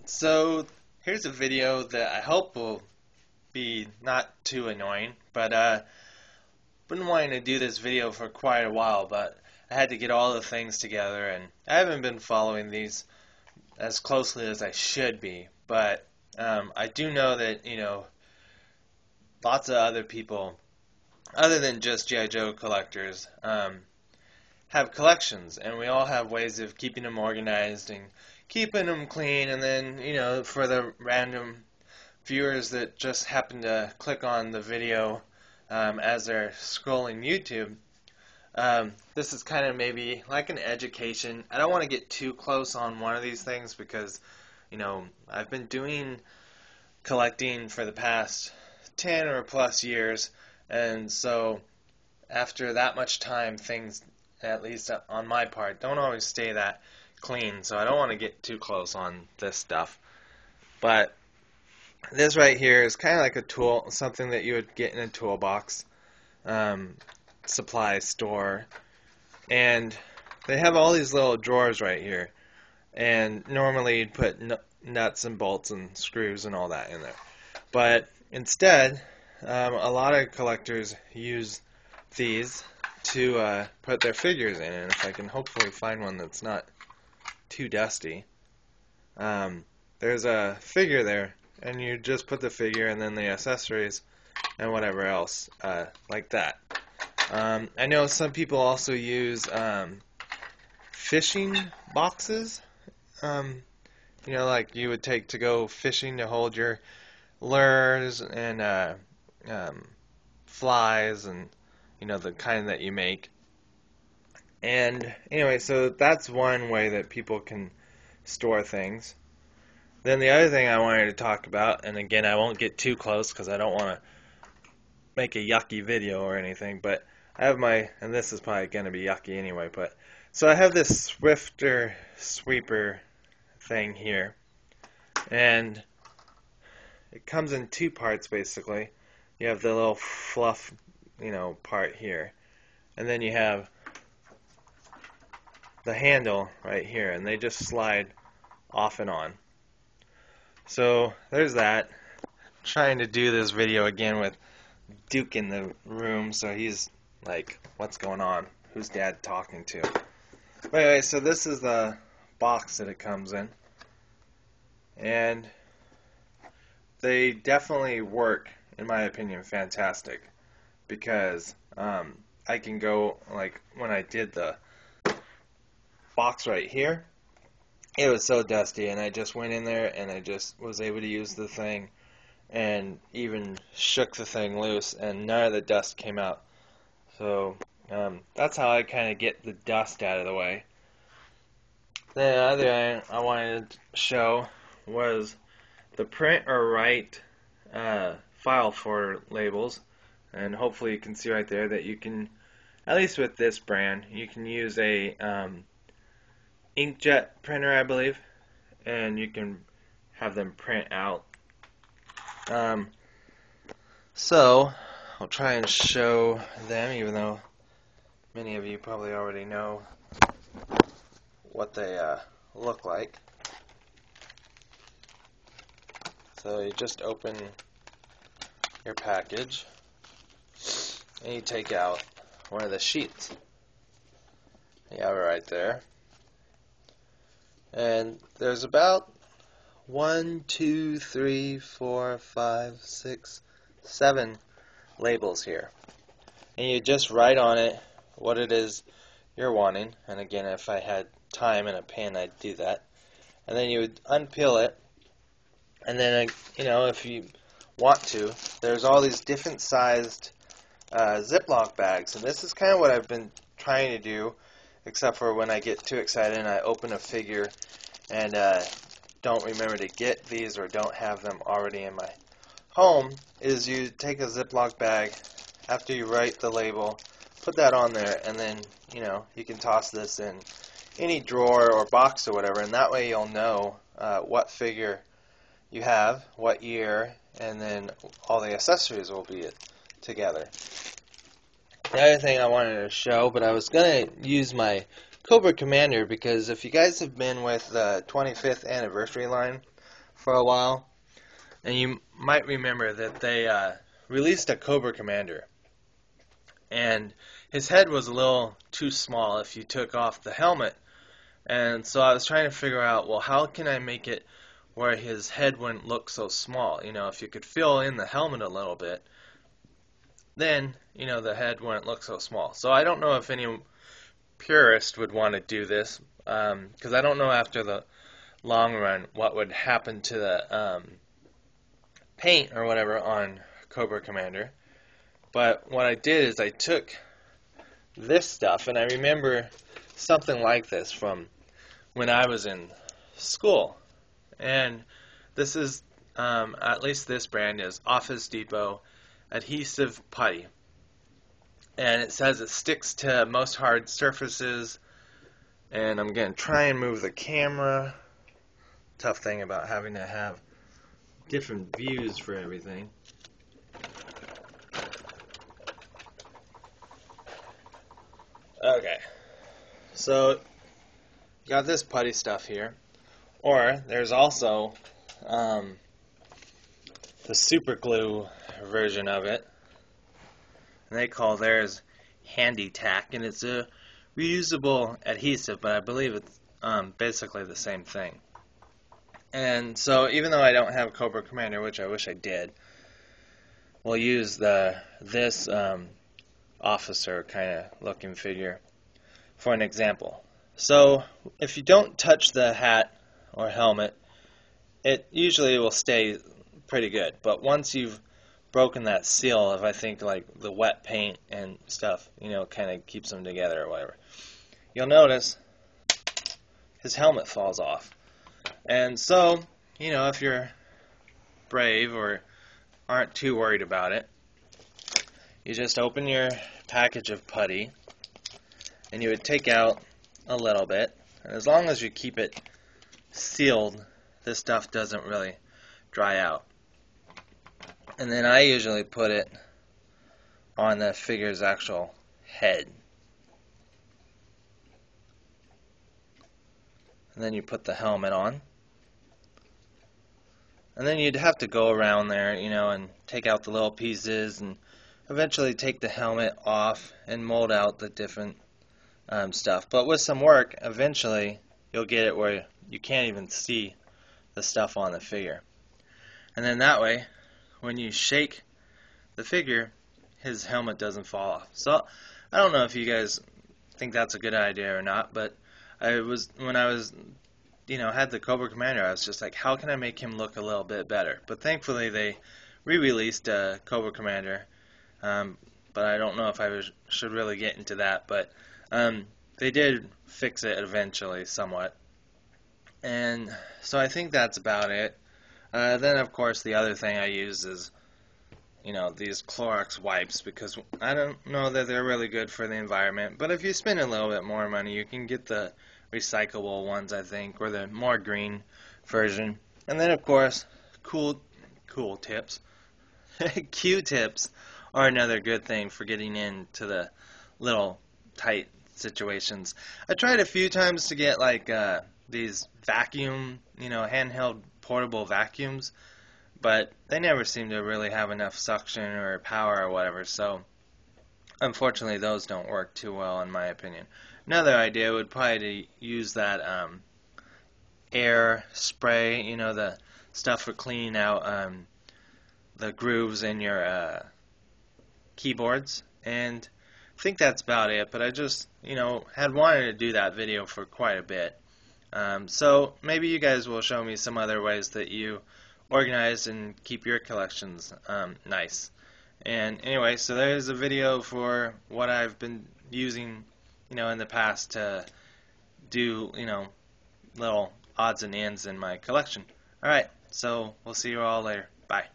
So here's a video that I hope will be not too annoying, but been wanting to do this video for quite a while, but I had to get all the things together, and I haven't been following these as closely as I should be, but I do know that, lots of other people, other than just G.I. Joe collectors, have collections, and we all have ways of keeping them organized and keeping them clean. And then, for the random viewers that just happen to click on the video as they're scrolling YouTube, this is kind of maybe like an education. I don't want to get too close on one of these things because, I've been doing collecting for the past 10 or plus years, and so after that much time, things, at least on my part, don't always stay that clean, so I don't want to get too close on this stuff. But this right here is kind of like a tool, something that you would get in a toolbox supply store, and they have all these little drawers right here, and normally you'd put nuts and bolts and screws and all that in there, but instead a lot of collectors use these to put their figures in, and if I can hopefully find one that's not too dusty, there's a figure there, and you just put the figure and then the accessories and whatever else like that. I know some people also use fishing boxes, like you would take to go fishing to hold your lures and flies and the kind that you make. And anyway, so that's one way that people can store things. Then the other thing I wanted to talk about, and again I won't get too close because I don't want to make a yucky video or anything, but I have and this is probably going to be yucky anyway, but so I have this Swiffer sweeper thing here, and it comes in two parts basically. You have the little fluff, part here, and then you have the handle right here, and they just slide off and on. So there's that. I'm trying to do this video again with Duke in the room, so he's like, what's going on? Who's Dad talking to? But anyway, so this is the box that it comes in, and they definitely work, in my opinion, fantastic, because I can go, like when I did the box right here, it was so dusty, and I just went in there and I just was able to use the thing and even shook the thing loose, and none of the dust came out. So that's how I kind of get the dust out of the way. The other thing I wanted to show was the print or write file for labels, and hopefully you can see right there that you can, at least with this brand, you can use a inkjet printer, I believe, and you can have them print out. So I'll try and show them, even though many of you probably already know what they look like. So you just open your package and you take out one of the sheets. You have it right there. And there's about 1, 2, 3, 4, 5, 6, 7 labels here. And you just write on it what it is you're wanting. And again, if I had time and a pen, I'd do that. And then you would unpeel it. And then, if you want to, there's all these different sized Ziploc bags. And this is kind of what I've been trying to do, except for when I get too excited and I open a figure and don't remember to get these or don't have them already in my home, is you take a Ziploc bag after you write the label, put that on there, and then, you can toss this in any drawer or box or whatever, and that way you'll know what figure you have, what year, and then all the accessories will be together. The other thing I wanted to show, but I was going to use my Cobra Commander, because if you guys have been with the 25th anniversary line, for a while, and you might remember that they released a Cobra Commander, and his head was a little too small if you took off the helmet. And so I was trying to figure out, well, how can I make it where his head wouldn't look so small? You know, if you could fill in the helmet a little bit, then, you know, the head wouldn't look so small. So I don't know if any purist would want to do this, because I don't know after the long run what would happen to the paint or whatever on Cobra Commander. But what I did is I took this stuff, and I remember something like this from when I was in school. And this is, at least this brand is Office Depot Adhesive Putty. And it says it sticks to most hard surfaces. And I'm going to try and move the camera. Tough thing about having to have different views for everything. Okay, so got this putty stuff here, or there's also the super glue version of it, and they call theirs Handy Tack, and it's a reusable adhesive, but I believe it's basically the same thing. And so even though I don't have Cobra Commander, which I wish I did, we'll use this officer kind of looking figure for an example. So if you don't touch the hat or helmet, it usually will stay pretty good. But once you've broken that seal of, I think, like the wet paint and stuff, you know, kind of keeps them together or whatever, you'll notice his helmet falls off. And so, you know, if you're brave or aren't too worried about it, you just open your package of putty, and you would take out a little bit, and as long as you keep it sealed, this stuff doesn't really dry out. And then I usually put it on the figure's actual head. And then you put the helmet on. And then you'd have to go around there, you know, and take out the little pieces and eventually take the helmet off and mold out the different stuff. But with some work, eventually you'll get it where you can't even see the stuff on the figure. And then that way, when you shake the figure, his helmet doesn't fall off. So I don't know if you guys think that's a good idea or not, but when I was had the Cobra Commander, I was just like, how can I make him look a little bit better? But thankfully they re-released Cobra Commander, but I don't know if I should really get into that, but they did fix it eventually somewhat. And so I think that's about it. Then of course the other thing I use is these Clorox wipes, because I don't know that they're really good for the environment, but if you spend a little bit more money, you can get the recyclable ones, I think, or the more green version. And then of course, cool tips. Q-tips are another good thing for getting into the little tight situations. I tried a few times to get like these vacuum, handheld portable vacuums, but they never seem to really have enough suction or power or whatever, so unfortunately those don't work too well in my opinion. Another idea would probably to use that air spray, the stuff for cleaning out the grooves in your keyboards, and I think that's about it, but I just had wanted to do that video for quite a bit. So maybe you guys will show me some other ways that you organize and keep your collections nice. And anyway, so there's a video for what I've been using in the past to do little odds and ends in my collection. Alright, so we'll see you all later. Bye.